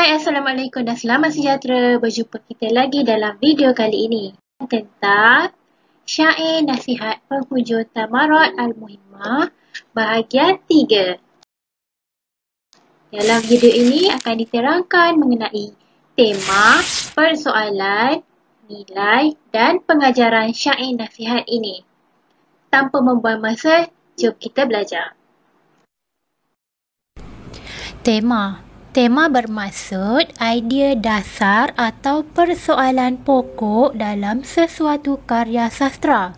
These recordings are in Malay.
Hai, Assalamualaikum dan selamat sejahtera. Berjumpa kita lagi dalam video kali ini tentang syair nasihat penghujung Tamarat Al-Muhimmah bahagian 3. Dalam video ini akan diterangkan mengenai tema, persoalan, nilai dan pengajaran syair nasihat ini. Tanpa membuang masa, jom kita belajar. Tema bermaksud idea dasar atau persoalan pokok dalam sesuatu karya sastera.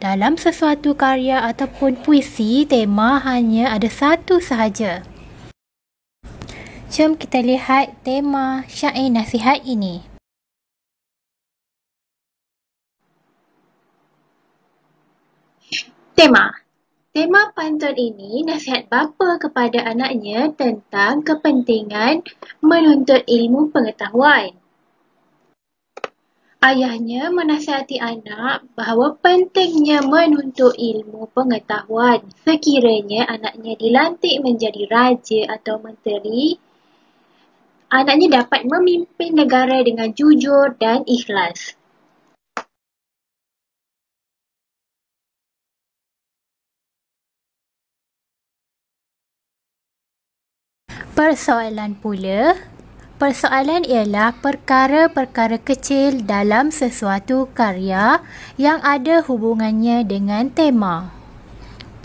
Dalam sesuatu karya ataupun puisi, tema hanya ada satu sahaja. Jom kita lihat tema syair nasihat ini. Tema pantun ini nasihat bapa kepada anaknya tentang kepentingan menuntut ilmu pengetahuan. Ayahnya menasihati anak bahawa pentingnya menuntut ilmu pengetahuan sekiranya anaknya dilantik menjadi raja atau menteri. Anaknya dapat memimpin negara dengan jujur dan ikhlas. Persoalan ialah perkara-perkara kecil dalam sesuatu karya yang ada hubungannya dengan tema.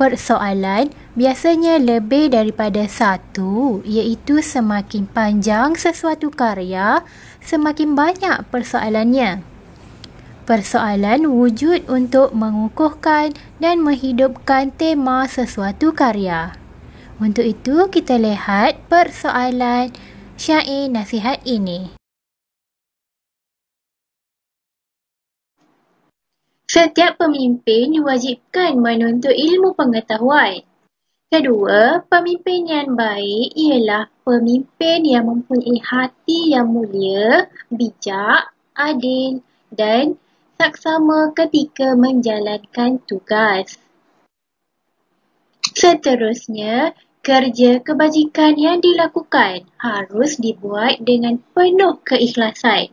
Persoalan biasanya lebih daripada satu, iaitu semakin panjang sesuatu karya, semakin banyak persoalannya. Persoalan wujud untuk mengukuhkan dan menghidupkan tema sesuatu karya. Untuk itu, kita lihat persoalan syair nasihat ini. Setiap pemimpin diwajibkan menuntut ilmu pengetahuan. Kedua, pemimpin yang baik ialah pemimpin yang mempunyai hati yang mulia, bijak, adil dan saksama ketika menjalankan tugas. Seterusnya, kerja kebajikan yang dilakukan harus dibuat dengan penuh keikhlasan.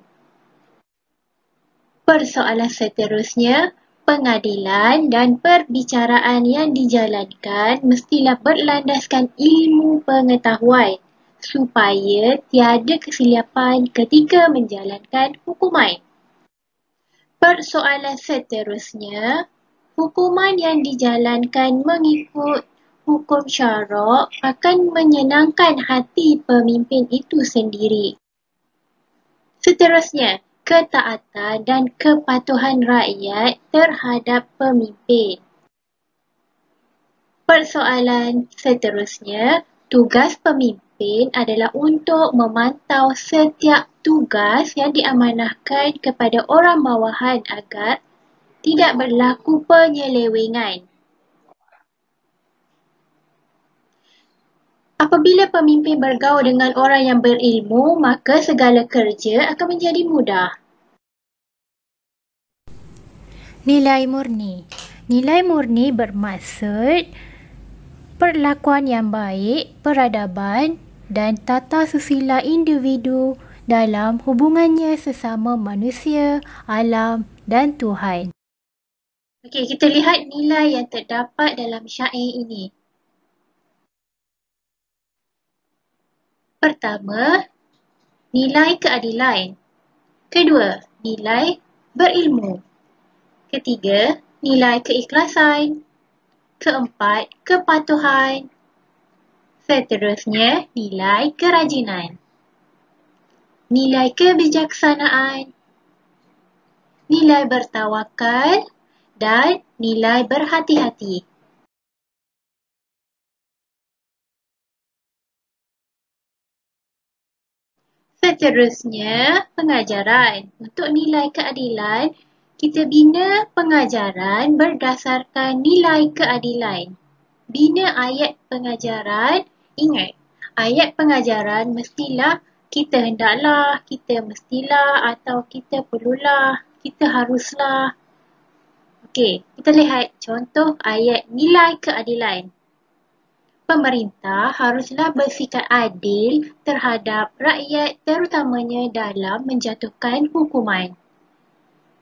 Persoalan seterusnya, pengadilan dan perbicaraan yang dijalankan mestilah berlandaskan ilmu pengetahuan supaya tiada kesilapan ketika menjalankan hukuman. Persoalan seterusnya, hukuman yang dijalankan mengikut hukum syarak akan menyenangkan hati pemimpin itu sendiri. Seterusnya, ketaatan dan kepatuhan rakyat terhadap pemimpin. Persoalan seterusnya, tugas pemimpin adalah untuk memantau setiap tugas yang diamanahkan kepada orang bawahan agar tidak berlaku penyelewengan. Apabila pemimpin bergaul dengan orang yang berilmu, maka segala kerja akan menjadi mudah. Nilai murni bermaksud perlakuan yang baik, peradaban dan tata susila individu dalam hubungannya sesama manusia, alam dan Tuhan. Okey, kita lihat nilai yang terdapat dalam syair ini. Pertama, nilai keadilan. Kedua, nilai berilmu. Ketiga, nilai keikhlasan. Keempat, kepatuhan. Seterusnya, nilai kerajinan. Nilai kebijaksanaan. Nilai bertawakal dan nilai berhati-hati. Seterusnya, pengajaran. Untuk nilai keadilan, kita bina pengajaran berdasarkan nilai keadilan. Bina ayat pengajaran, ingat, ayat pengajaran mestilah kita hendaklah, kita mestilah atau kita perlulah, kita haruslah. Okey, kita lihat contoh ayat nilai keadilan. pemerintah haruslah bersikap adil terhadap rakyat terutamanya dalam menjatuhkan hukuman.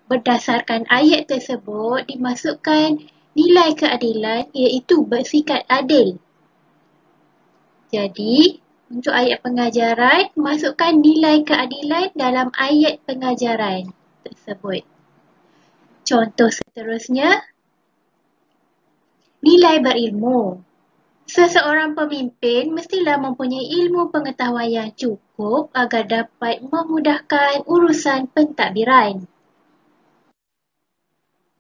Berdasarkan ayat tersebut dimasukkan nilai keadilan iaitu bersikap adil. Jadi, untuk ayat pengajaran, masukkan nilai keadilan dalam ayat pengajaran tersebut. Contoh seterusnya, nilai berilmu. Seseorang pemimpin mestilah mempunyai ilmu pengetahuan yang cukup agar dapat memudahkan urusan pentadbiran.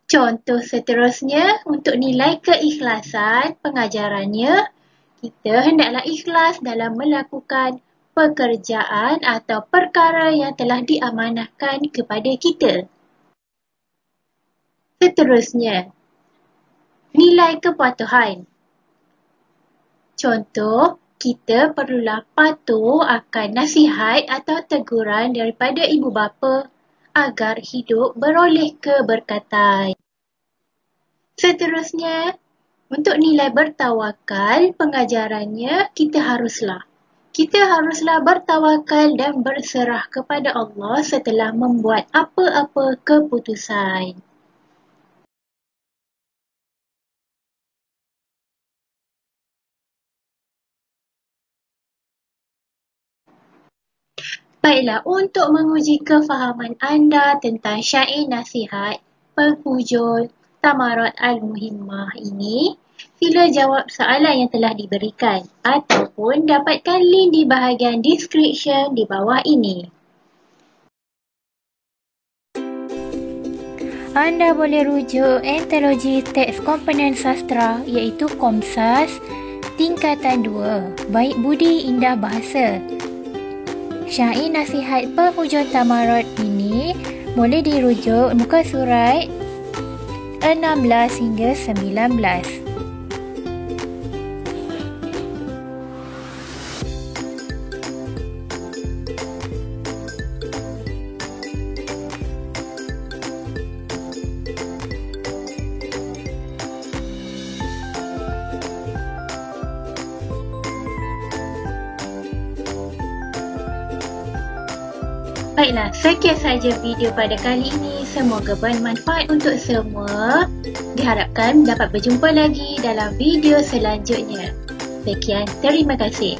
Contoh seterusnya, untuk nilai keikhlasan pengajarannya, kita hendaklah ikhlas dalam melakukan pekerjaan atau perkara yang telah diamanahkan kepada kita. Seterusnya, nilai kepatuhan. Contoh, kita perlulah patuh akan nasihat atau teguran daripada ibu bapa agar hidup beroleh keberkatan. Seterusnya, untuk nilai bertawakal pengajarannya, kita haruslah bertawakal dan berserah kepada Allah setelah membuat apa-apa keputusan. Baiklah, untuk menguji kefahaman anda tentang syair nasihat penghujung Thamarat Al-Muhimmah ini, sila jawab soalan yang telah diberikan ataupun dapatkan link di bahagian description di bawah ini. Anda boleh rujuk antologi teks komponen sastra iaitu Komsas Tingkatan 2, Baik Budi Indah Bahasa. Syair nasihat penghujung Thamarat ini boleh dirujuk muka surat 16 hingga 19. Baiklah, sekian sahaja video pada kali ini. Semoga bermanfaat untuk semua. Diharapkan dapat berjumpa lagi dalam video selanjutnya. Sekian, terima kasih.